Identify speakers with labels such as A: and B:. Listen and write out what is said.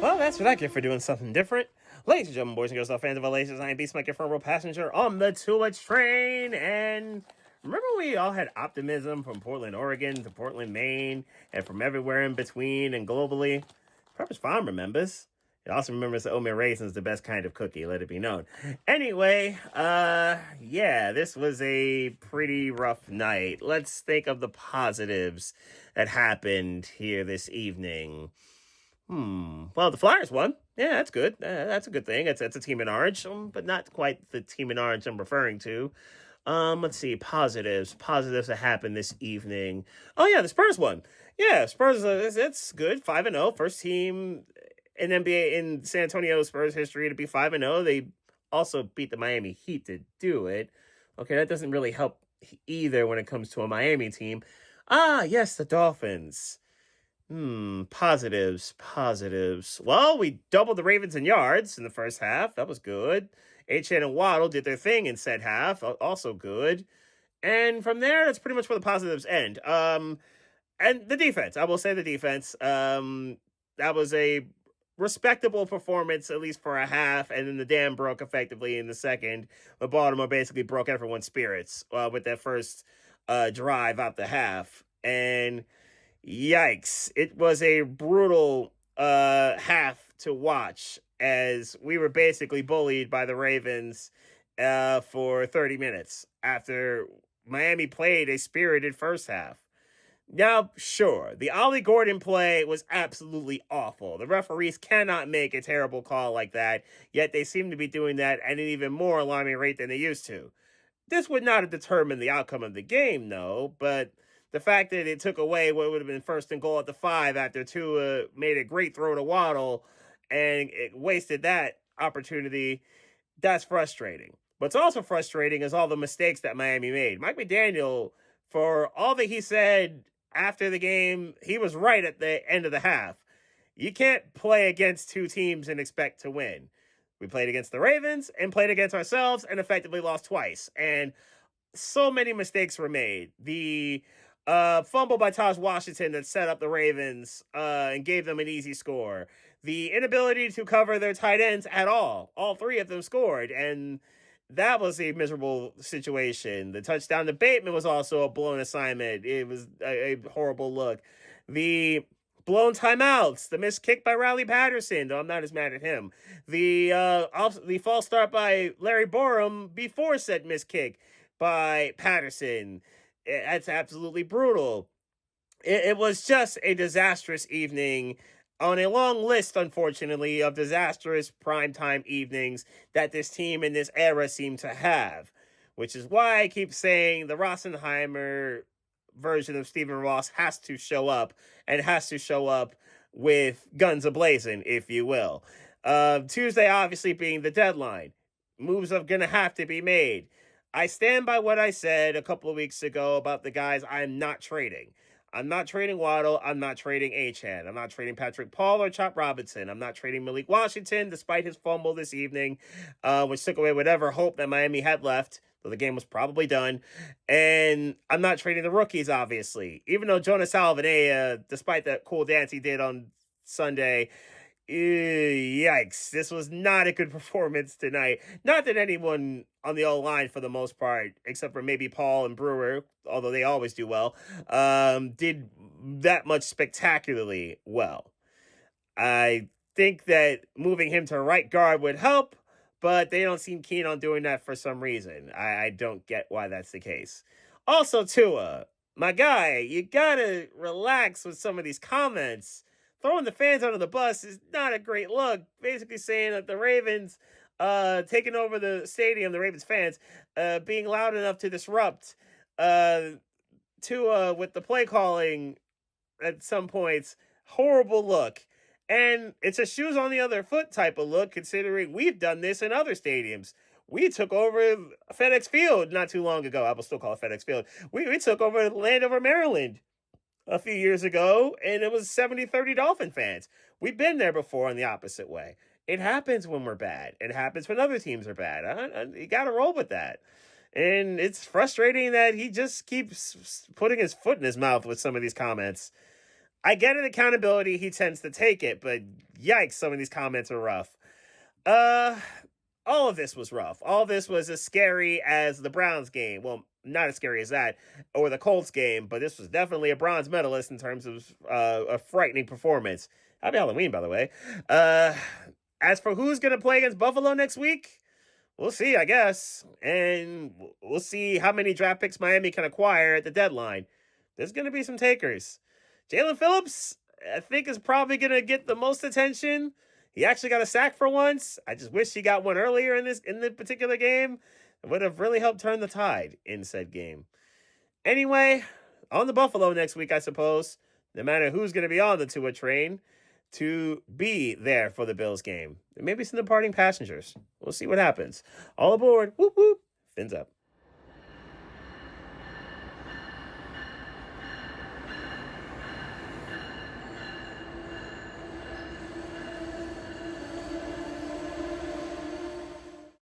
A: Well, that's what I get for doing something different. Ladies and gentlemen, boys and girls, all fans of Alations, I am Beast, your front row passenger on the Tula train. And remember, we all had optimism from Portland, Oregon to Portland, Maine, and from everywhere in between and globally. Pepper's Farm remembers. It also remembers that oatmeal raisin is the best kind of cookie, let it be known. Anyway, yeah, this was a pretty rough night. Let's think of the positives that happened here this evening. Well, the Flyers won. Yeah, that's good. That's a good thing. It's a team in orange, but not quite the team in orange I'm referring to. Let's see. Positives. Positives that happened this evening. Oh yeah, the Spurs won. Yeah, Spurs. It's good. 5-0. First team in NBA in San Antonio Spurs history to be 5-0. They also beat the Miami Heat to do it. Okay, that doesn't really help either when it comes to a Miami team. Yes, the Dolphins. Positives, positives. Well, we doubled the Ravens in yards in the first half. That was good. Achane and Waddle did their thing in said half. Also good. And from there, that's pretty much where the positives end. And the defense. I will say the defense. That was a respectable performance, at least for a half, and then the dam broke effectively in the second. But Baltimore basically broke everyone's spirits with that first drive out the half. And yikes. It was a brutal half to watch as we were basically bullied by the Ravens for 30 minutes after Miami played a spirited first half. Now, sure, the Ollie Gordon play was absolutely awful. The referees cannot make a terrible call like that, yet they seem to be doing that at an even more alarming rate than they used to. This would not have determined the outcome of the game, though, but the fact that it took away what would have been first and goal at the 5 after Tua made a great throw to Waddle and it wasted that opportunity, that's frustrating. What's also frustrating is all the mistakes that Miami made. Mike McDaniel, for all that he said after the game, he was right at the end of the half. You can't play against two teams and expect to win. We played against the Ravens and played against ourselves and effectively lost twice. And so many mistakes were made. The fumble by Taj Washington that set up the Ravens and gave them an easy score. The inability to cover their tight ends at all three of them scored, and that was a miserable situation. The touchdown to Bateman was also a blown assignment. It was a horrible look. The blown timeouts, the missed kick by Riley Patterson, though I'm not as mad at him. The false start by Larry Borum before said missed kick by Patterson. That's absolutely brutal. It was just a disastrous evening on a long list, unfortunately, of disastrous primetime evenings that this team in this era seem to have, which is why I keep saying the Rossenheimer version of Stephen Ross has to show up, and has to show up with guns ablazing, if you will. Tuesday, obviously, being the deadline. Moves are going to have to be made. I stand by what I said a couple of weeks ago about the guys I'm not trading. I'm not trading Waddle. I'm not trading Achane. I'm not trading Patrick Paul or Chop Robinson. I'm not trading Malik Washington, despite his fumble this evening, which took away whatever hope that Miami had left, though the game was probably done. And I'm not trading the rookies, obviously. Even though Jonas Alvanea, despite that cool dance he did on Sunday, yikes, this was not a good performance tonight. Not that anyone on the O-line, for the most part, except for maybe Paul and Brewer, although they always do well, did that much spectacularly well. I think that moving him to right guard would help, but they don't seem keen on doing that for some reason. I don't get why that's the case. Also, Tua, my guy, you gotta relax with some of these comments. Throwing the fans under the bus is not a great look. Basically saying that the Ravens taking over the stadium, the Ravens fans being loud enough to disrupt Tua with the play calling at some points. Horrible look. And it's a shoes on the other foot type of look, considering we've done this in other stadiums. We took over FedEx Field not too long ago. I will still call it FedEx Field. We took over Landover, Maryland a few years ago, and it was 70-30 Dolphin fans. We've been there before in the opposite way. It happens when we're bad. It happens when other teams are bad. You got to roll with that. And it's frustrating that he just keeps putting his foot in his mouth with some of these comments. I get it, accountability, he tends to take it, but yikes, some of these comments are rough. All of this was rough. All of this was as scary as the Browns game. Well, not as scary as that, or the Colts game, but this was definitely a bronze medalist in terms of a frightening performance. Happy Halloween, by the way. As for who's going to play against Buffalo next week, we'll see, I guess. And we'll see how many draft picks Miami can acquire at the deadline. There's going to be some takers. Jalen Phillips, I think, is probably going to get the most attention. He actually got a sack for once. I just wish he got one earlier in the particular game. It would have really helped turn the tide in said game. Anyway, on the Buffalo next week, I suppose, no matter who's going to be on the Tua train, to be there for the Bills game. Maybe some departing passengers. We'll see what happens. All aboard. Whoop, whoop. Fins up.